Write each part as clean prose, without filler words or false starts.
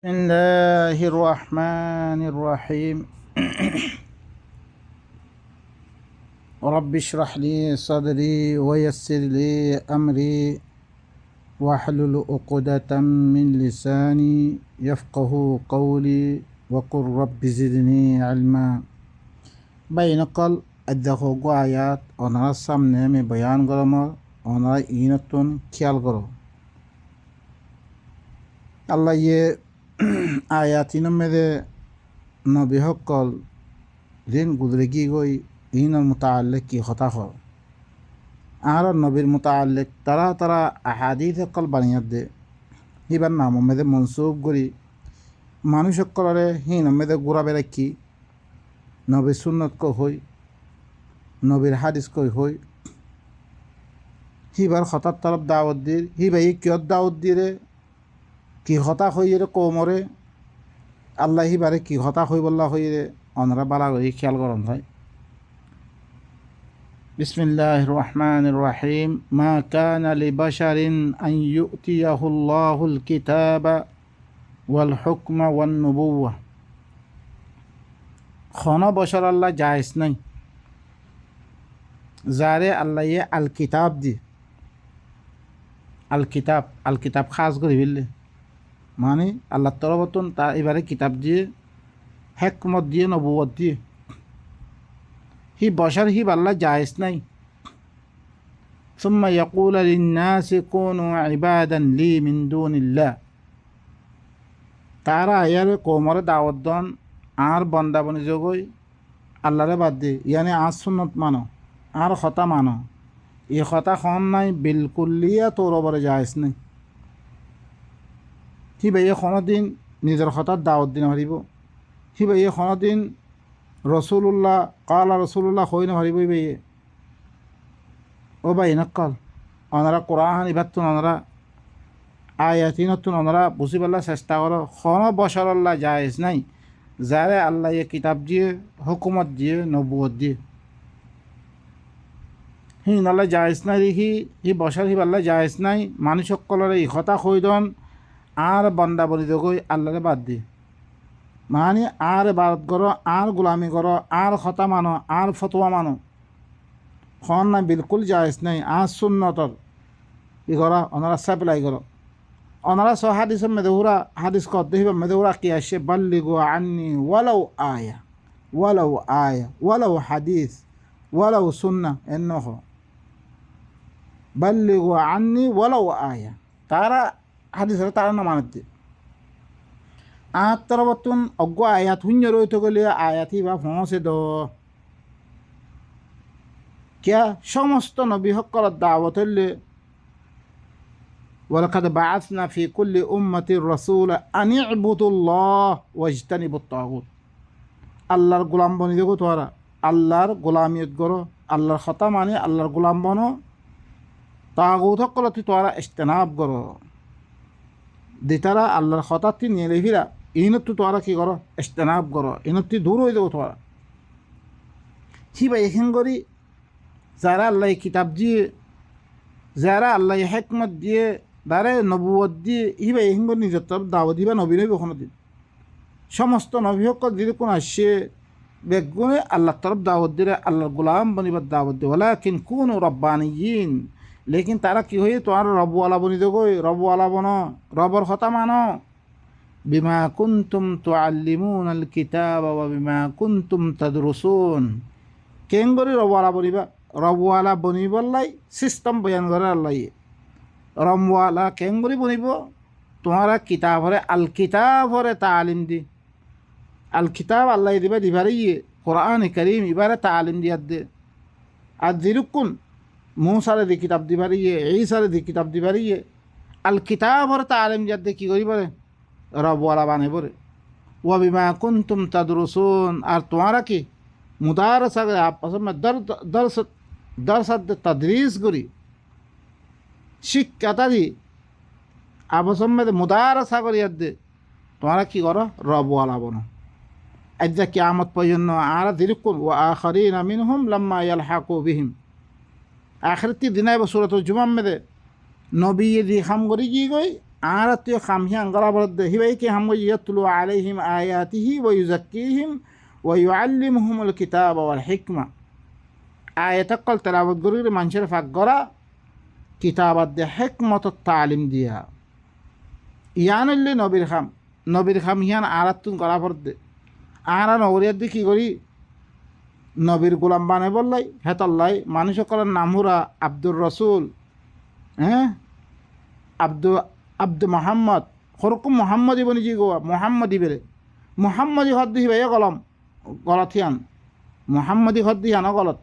بسم الله الرحمن الرحيم رب اشرح لي صدري ويسر لي أمري واحلل عقدة من لساني يفقه قولي وقل رب زدني علما بينقل الدخوق آيات ونرى السمنة من بيان غرمر ونرى إينتون كيال غرو الله আয়াতিনের মেদে নবী সকল দিন গুজরেগি গই ইনর মুতাআল্লিক কি কথা হল আর নবীর মুতাআল্লিক তারা আহাদিস সকল বানিয়ে দে হিবার নাম মেদে মনসুব করি মানুষ সকলরে হিন মেদে গুড়াবে রাখি নবীর সুন্নত কো হই নবীর হাদিস কই হই হিবার হঠাৎ তরফ দাওয়াত দিয়ে হিবাই কিয়ত দাওয়াত দিয়ে কি হতা হইরে কোমরে আল্লাহ হিবারে কি হতা হই বল্লা হইরে অনরা বালা হই খেয়াল করন হয় বিসমিল্লাহির রহমানির রহিম মা কানা লিবাশারিন আন ইউতিয়াহুল্লাহুল কিতাবা ওয়াল হুকমা ওয়ান নুবুওয়া খন বশর আল্লাহ জায়েজ নাই যারে আল্লাহ আল কিতাব দি আল কিতাব খাস করে ফেললে মানে আল্লাহ তরফতন তা এবারে কিতাব দিয়ে হেকমত দিয়ে নবুয়ত দিয়ে হি বশর হি আল্লাহ জায়েজ নাই সুম্মা ইয়াকুল লিন্নাসি কুনু ইবাদান লি মিন দুনিল্লাহ তারা আয়ারে কোমরে দাওয়াত দন আর বন্দা বনি জগই আল্লাহরে বাদ দিয়ে ইয়ানি আর সুন্নত মানো আর কথা মানো এই কথা খন নাই বিলকুলিয়া তোর ওপরে জায়েজ নাই সি ভাইয়ে কোনোদিন নিজের হঠাৎ দাওয়াত দিন হারিব সি ভাইয়ে কোনোদিন রসুল্লাহ কালা রসুল্লাহ হই না হারিব ভাইয়ে ও ভাই নকল ওনারা কোরআন ইবাতুন ওনারা আয়াতিনতুন ওনারা বুঝি পেলার চেষ্টা করো কোনো বছর আল্লাহ জায়েজ নাই যারে আল্লাহ কিতাব দিয়ে হুকুমত দিয়ে নবুয়ত দিয়ে হি নাল্লাহ জায়েজ নাই দেখি হি বছর হি আল্লাহ জায়েজ নাই মানুষ সকলের ই কথা হইদন আর বন্দা বলিত গই আল্লাহরে বাদ দি মানে আর বাদ করো আর গোলামি করো আর খতা মানো আর ফতোয়া মানো খন না বিলকুল জায়েজ নাই আর সুন্নতর ই করা ওনারা সাপ্লাই করো ওনারা সব হাদিসের মেদেহুরা হাদিস কর দেখিব মেদেহুরা কি আসে বাল্লিগু আন্নি ওয়ালাউ আয়া ওয়ালাউ হাদিস ওয়ালাউ সুন্না এন্ন হ বাল্লিগু আন্নি ওয়ালাউ আয়া তারা হাদিসের তারা না মানতে আত্মার বর্তন অজ্ঞ আয়াত শূন্য রইতে গেলে আয়াতই বা ফসে দ কিয়া সমস্ত নবী সকলের দাওয়াত হইলে ওয়ালাকাদ বাআসনা ফি কুল্লি উম্মাতির রাসূলা আন ইবুদুল্লাহ ওয়াজতানিবুত তাগুত আল্লাহর গোলাম বনি দেখো তোরা আল্লাহর গোলামিয়ত করো আল্লাহর কথা মানে আল্লাহর গোলাম বনো তাগুত সকলতে তোরা ইজতিনাব করো দিতারা আল্লাহর হঠাৎ নিয়ে লেভিরা ইনতো তোরা কি করো ইজতিনাব করো ইনতি দূর হয়ে যাবো তোরা হিবা এখান করি যারা আল্লাহ কিতাব দিয়ে যারা আল্লাহ হেকমত দিয়ে দারে নবুয়ত দিয়ে হিবা এখান করে নিজের তরফ দাওয়াত দিবা নবী নবী কোনো দিন সমস্ত নবী সকল যদি কোনো আসে বেগুনে আল্লাহর তরফ দাওয়াত দিলে আল্লাহর গোলাম বনিবার দাওয়াত দিয়ে ওয়ালাকিন কুনু রব্বানিয়িন লেকিন তারা কি হয়ে তোমার রবওয়ালা বনি দেগই রবওয়ালা বনো রবর কথা মানো বিমা কুনতুম তুআল্লিমুনাল কিতাবা ওয়া বিমা কুনতুম তাদরুসুন কেন করে রবওয়ালা বনিবা রবওয়ালা বনিবলাই সিস্টেম বয়ান করে আল্লাহ রবওয়ালা কেন করে বনিব তোমারা কিতাবরে আল কিতাবরে তালিম দি আল কিতাব আল্লাহ দিবা দিবারে কোরআন কারীম ইবারে তালিম দিয়াত দে আর দিরুকুন মূসারে দি কিতাব দিবারিয়ে ঈসারে দি কিতাব দিবারিয়ে আল কিতাবর তালিম যাতে কি করি বলে রবওয়ালা বানে বলে ওয়া বিমা কুনতুম তাদরুসুন আর তোমারা কি মুদারসা আপস মে দরস তদরিস করি শিক্ষাতা দি আপস মে মুদারসা করি দে তোমরা কি করো রবওয়ালা বনো আজ কিয়ামত পর্যন্ত আর দিরকুন ওয়া আখারিনা মিনহুম লাম্মা ইয়ালহাকু বিহিম আখেরতি দিনাই বা সুরতুল জুমার মেদে নবী দি খাম করি কি গই আর তুই খামহি আঙ্গলা বলদ হিবাই কি হাম ইয়াতলু আলাইহিম আয়াতিহি ওয়া ইউযাক্কিহিম ওয়া ইউআল্লিমুহুমুল কিতাবা ওয়াল হিকমা আয়াতাক্কল তেলাওয়াত করি মানুষের ফাঁক করা কিতাবাত দিয়ে হিকমত তালিম দিয়া ইয়ান হইলে নবীর খাম হিয়ান আরাতুন করা পড়দে আরা নগরিয়ার দিয়ে কী করি নবীর গোলাম বানে বললাই হেতাল্লাই মানুষ সকলের নাম হুরা আব্দুর রসুল হ্যাঁ আব্দু মোহাম্মদ হরকুম মোহাম্মদী বনি জি গোয়া মোহাম্মদী বেলে মোহাম্মদী হদ্দি হিবাই গলম গলত হিয়ান মোহাম্মদী হদ্দি হিয়ানো গলত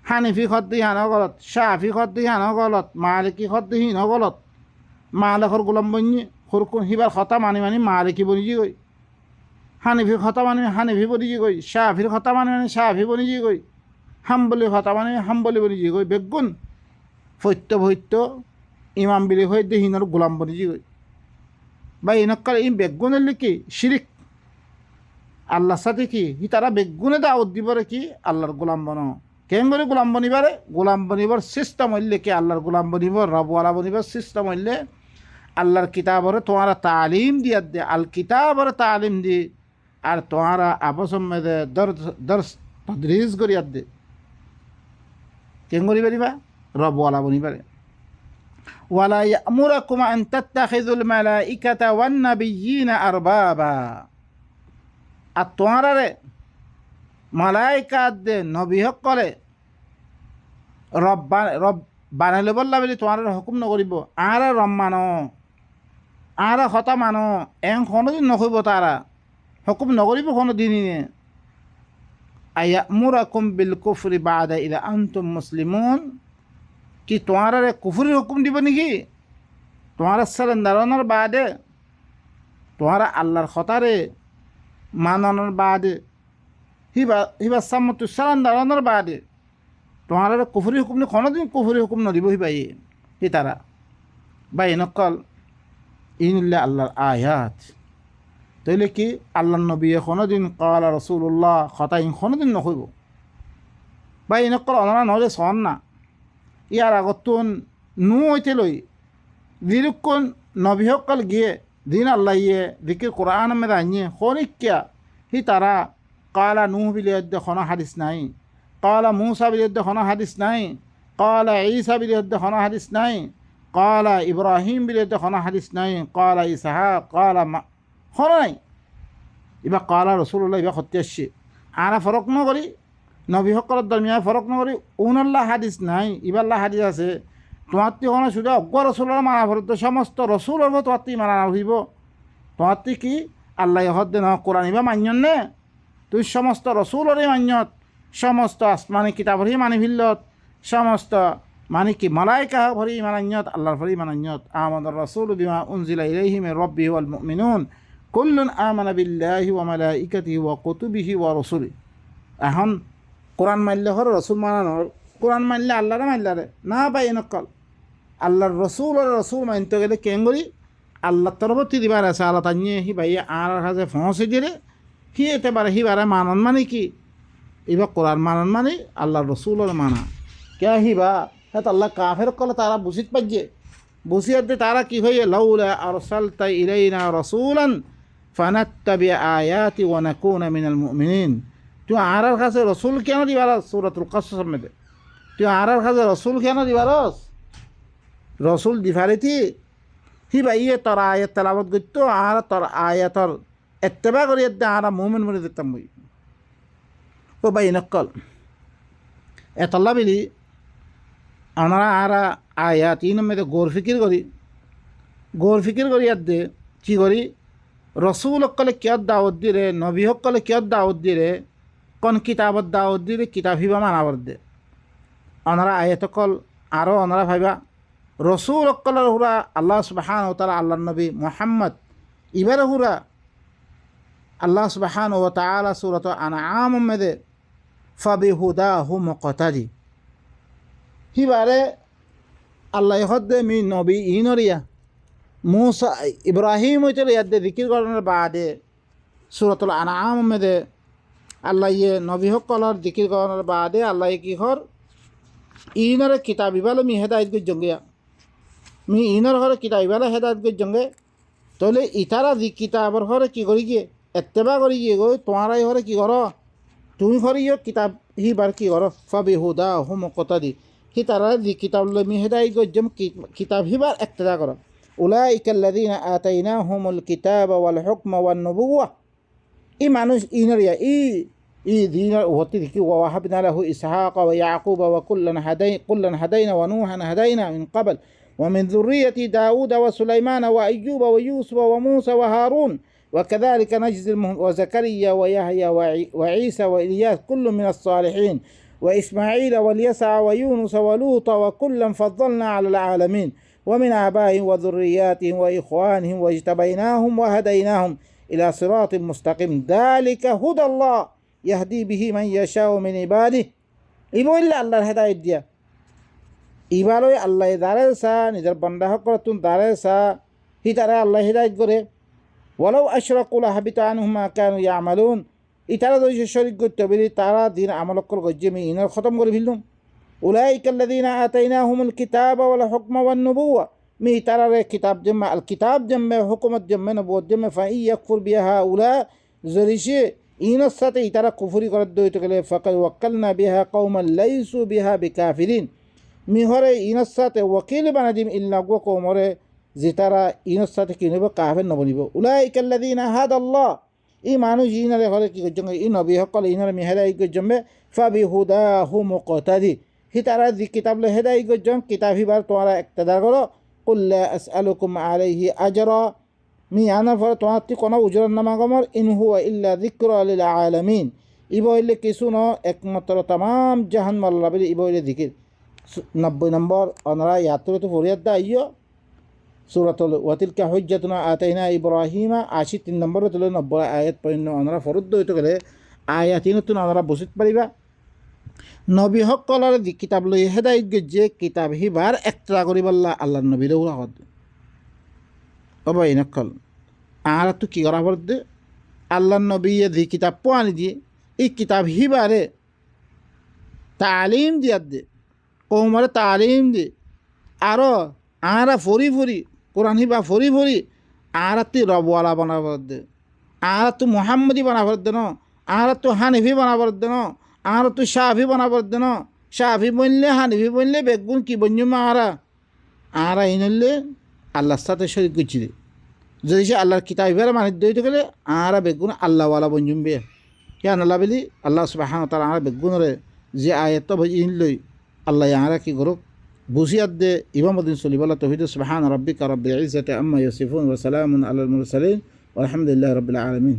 হানিফি হদ্দি হিয়ানো গলত শাফি হদ্দি হিয়ানো গলত মালিকি হদ্দি হিনো গলত মালেকর গোলাম বনি হরকুম হিবার কথা মানি মালিকি বনি জি গই হানিফির কথা মানে হানিফি বনি জি গই শাফির কথা মানে শাফি বনি জি গই হাম্বলির কথা মানে হাম্বলি বনি জি গই বেগুন ফৈত্য ইমাম বিলি হয়ে দিয়ে হিনর গোলাম বনি জি গই বা ইনকাল এই বেগুনের লিখি শিরিক আল্লাহর সাথে কি হি তারা বেগুনে দাওয়াত দিবরে কি আল্লাহর গোলাম বনো কেন করে গোলাম বনিবারে গোলাম বনিবার সিস্টেম হইলে কি আল্লাহর গোলাম বনিবর রবওয়ালা বনিবার সিস্টেম হইলে আল্লাহর কিতাবরে তোমারা তালিম দিয়া দে আল কিতাবরে তালিম দি আর তোমারা আপস মেদে দর্শ তদরিজ করিয়া দে কেন করি পারিবা রবওয়ালা বনিবারে ওয়ালা ইয়ামুরাকুম আন তাত্তাখিযুল মালাইকাতা ওয়ান নাবিয়্যিনা আরবাবা আর তোমারে মালাইকাত দে নবী সকলে রব বানাইলে বললা বলি তোমার হুকুম নকরিব আর রব মানো আর হতা মানো এং কোনোদিন নকরিব তারা হুকুম নকরিব কোনোদিনই আয়ামুরাকুম বিল কুফরি বাদা ইযা আনতুম মুসলিমুন কি তোমার কুফরির হুকুম দিব নাকি তোমার সারেন্দারনের বাদে তোমার আল্লাহর খতারে মানানোর বাদে হিবা সামতু সারেন্দারনের বাদে তোমার কুফরি হুকুম নি কোনোদিন কুফরি হুকুম নদিব হিবাই হি তারা বাই নকল ইনুল্লাহ আল্লাহর আয়াত তাইলে কি আল্লাহ নবী কোনোদিন কালা রসুল্লাহ খতা ইন কোনোদিন নকইব বাই নকল অনারা নহলে সন না ইয়ার আগতুন নু হইতে লই দিরুক্ষণ নবী সকল গিয়ে দিন আল্লাহ ইয়ে দিকে কোরআন মেদা আনিয়ে খনিক্যা হি তারা কালা নুহ বিলিয়দ্দে খনা হাদিস নাই কালা মুসা বিলিয়দ্দে খনা হাদিস নাই কালা ঈসা বিলিয়দ্দে খনা হাদিস নাই কালা ইব্রাহিম বিলিয়দ্দে খনা হাদিস নাই কালা ইসহাক কালা খনা নাই এবার কালা রসুল্লাহ এবার সত্যি আসছে আরা ফরক নকরি নবী সকলের দরমিয়া ফরক নকরি উনাল্লাহ হাদিস নাই ইবাল্লাহ হাদিস আছে তোমারটি কোনো শুধু অজ্ঞ রসুলের মানা ভরত সমস্ত রসুলের তোমারটি মানা হইব তোমারটি কি আল্লাহ হদ্দে ন কোরআন ইবা মান্যন নে তুই সমস্ত রসুলরই মান্যত সমস্ত আসমানি কিতাবরই মানি ভিল্লত সমস্ত মানে কি মালাইকা ভরি মানান্যত আল্লাহর ভরি মানান্যত আমাদের রসুল বিমা উনজিলা ইলাইহি মির রাব্বিহি ওয়াল মুমিনুন কুল্লুন আমানা বিল্লাহি ওয়া মালাইকাতিহি ওয়া কুতুবিহি ওয়া রসুলি এখন কোরআন মানলে হর রসুল মানানোর কোরআন মানলে আল্লাহরে মানলারে না পাই নকল আল্লাহর রসুল মানতে গেলে কেন করি আল্লাহর তরফতি দিবার আছে আল্লাহ তানিয়ে হি ভাই আর কাছে ফসে দিয়ে হি এতে পারে হি বারে মানন মানে কি এবার কোরআন মানন মানে আল্লাহর রসুলের মানা কে হিবা হ্যাঁ আল্লাহ কাফের কলে তারা বুঝিত পাইছে বুঝিয়াতে তারা কি হয়ে লাউলা আরসালতা ইলাইনা রাসূলান ফানাত্তাবি আয়াতি ওয়া নাকুনা মিনাল মুমিনিন তুই আর কাছে রসুল কেন দিবার সূরাতুল কাসস মধ্যে তুই আর কাছে রসুল কেন দিবারস রসুল দিফারিতি হি ভাইয়ে তোর আয়াত তেলাওয়াত করতো আর তোর আয়াতর এত্তেবা করি আর মুমিন মনে দিতাম বই ও ভাই নকল এতল্লা বিলি আমরা আর আয়াত ইন মধ্যে গোর ফিকির করি দে কি করি রসুল সকলে কিয়ত দাওয়াত দিলে নবী সকলে কিয়ত দাওয়াত দিলে কোন কিতাবত দাওয়াত দিলে কিতাব হিবা মানাবর দে ওনারা আয়াতকল আরও ওনারা ভাইবা রসুল সকলের হুরা আল্লাহ সুবহানাহু ওয়া তাআলা আল্লাহর নবী মুহাম্মদ ইবারে হুরা আল্লাহ সুবহানাহু ওয়া তাআলা সূরাত আনআম মধ্যে ফাবিহুদাহু মুকতাদি হিবারে আল্লাহ হদ্দে মি নবী ইনরিয়া মুসা ইব্রাহিম হইতে ইয়াদে জিকির করার বাদে সূরাতুল আনআম মধ্যে আল্লাহ ইয়ে নবী সকলের জিকির করার বাদে আল্লাহ কি হর ইনরে কিতাব ইবালে মি হেদায়েত কই জঙ্গিয়া মি ইনর ঘরে কিতাব ইবালা হেদায়ত গই জঙ্গে তাহলে ইতারা দি কিতাবর ঘরে কি করি গিয়ে এত্তেবা করি গিয়ে গই তোমারাই ঘরে কি করো তুমি ঘরে ইয়ে কিতাব হিবার কি করো ফাবি হুদা হুম কথা দি হি তারা দি কিতাব মি হেদায়ত গই জম কিতাব হিবার এত্তেবা করো উলাইকা আল্লাযীনা আতাইনাহুমুল কিতাবা ওয়াল হুকমা ওয়ান নুবুওয়া ই মানুষ ইনরিয়া ই দিনার ওহতি দেখি ওয়াহাবনা লাহু ইসহাqa ওয়া ইয়াকুবা ওয়া কুল্লান হাদাইনা ওয়া নূহান হাদাইনা মিন ক্বাবল ومن ذرية داود وسليمان وأيوب ويوسف وموسى وهارون وكذلك نجزي وزكريا ويحيى وعيسى وإلياس كل من الصالحين وإسماعيل واليسع ويونس ولوطا وكلا فضلنا على العالمين ومن آبائهم وذرياتهم وإخوانهم واجتبيناهم وهديناهم إلى صراط مستقيم ذلك هدى الله يهدي به من يشاء من عباده إبو إلا الله الهداية ديا ইবারই আল্লাহ দাঁড়ায় সা নিজের বন্দা হকরতুন দাঁড়ায় সা হি তারা আল্লাহ হিদায়ত করে ওয়ালাউ আশরাকু লাহাবিতা আনহুম মা কানু ইয়ামালুন ইতারা যদি শরীক করতে বলি তারা দিন আমল কর গজ্জে মি ইনার খতম করে ফেললুম উলাইকা আল্লাযীনা আতাইনাহুমুল কিতাবা ওয়াল হুকমা ওয়ান নুবুওয়া মি তারা রে কিতাব জম্মা আল কিতাব জম্মা হুকুমত জম্মা নবুয়ত জম্মা ফা ইয়াকফুর বিহা উলা জরিশে ইনার সাথে ইতারা কুফরি করে দইতে গেলে ফাকাদ ওয়াক্কালনা বিহা কওমান লাইসু বিহা বিকাফিরিন মিহরে ইনর সাথে ওয়াকিল বানাদিম ইল্লা গো কোমরে যে তারা ইনর সাথে কিনব কাফের নবনিব উলাইকা আল্লাযীনা হাদাল্লাহ ই মানুষ ইনারে হরে কি গজঙ্গে ই নবী হকল ইনারে মিহেদাই গজম্বে ফাবিহুদাহু মুকতাদি হি তারা দি কিতাব লে হেদাই গজং কিতাব হিবার তোমরা ইক্তদা করো কুল লা আসআলুকুম আলাইহি আজরা মি আনার ফলে তোমার তি কোনো উজর নামা গমর ইন হুয়া ইল্লা যিকরা লিল আলামিন ইবইলে কিছু ন একমাত্র तमाम জাহান মাল্লা বলি ইবইলে যিকির 90 নম্বর অনরা ইয়াত্রা তো ফরিয়াদ দা আইয়ো সূরাতুল ওয়াতিলকা হুজ্জাতুনা আতাইনা ইব্রাহিমা 83 নম্বর তো 90 আয়াত পর্যন্ত অনরা ফরদ হইতো গেলে আয়াতিন তো অনরা বসিত পারিবা নবী হকলর দি কিতাব লই হেদায়েত গজে কিতাব হিবার একত্রা করিবাল্লাহ আল্লাহর নবীর উরাহদ অবাই নকল আর তো কি করা পড়দে আল্লাহর নবী দি কিতাব পানি দিয়ে এই কিতাব হিবারে তালিম দিয়া দে কৌমরে তালিম দে আরও আরা ফরি ফরি কোরআন হিবা ফরি ফরি আর তুই রবওয়ালা বানাবার দে আর তুই মোহাম্মদি বানাবার দে ন আর তুই হানিফি বানাবার দে ন আর তুই শাফি বানাবার দে ন শাফি বললে হানিফি বললে বেগুন কি বঞ্জুম আরা ইনলে আল্লাহর সাথে শরীক করছি দে যদি সে আল্লাহর কিতাব হিবারে মানিত দইতে গেলে আরা বেগুন আল্লাহওয়ালা বঞ্জুম বে কেন আল্লাহ বলি আল্লাহ সুবহানাহু ওয়া তাআলা আরা বেগুনরে যে আয়াত ইন লই আল্লাহ আরা কি করুক বুঝিয়াত দে ইমামুদ্দিন সলিবাল্লাহ তৌহিদ সুবহান রাব্বিকা রাব্বিল ইজ্জাতি আম্মা ইয়াসিফুন ওয়া সালামুন আলাল মুরসালিন ওয়া আলহামদুলিল্লাহি রাব্বিল আলামিন।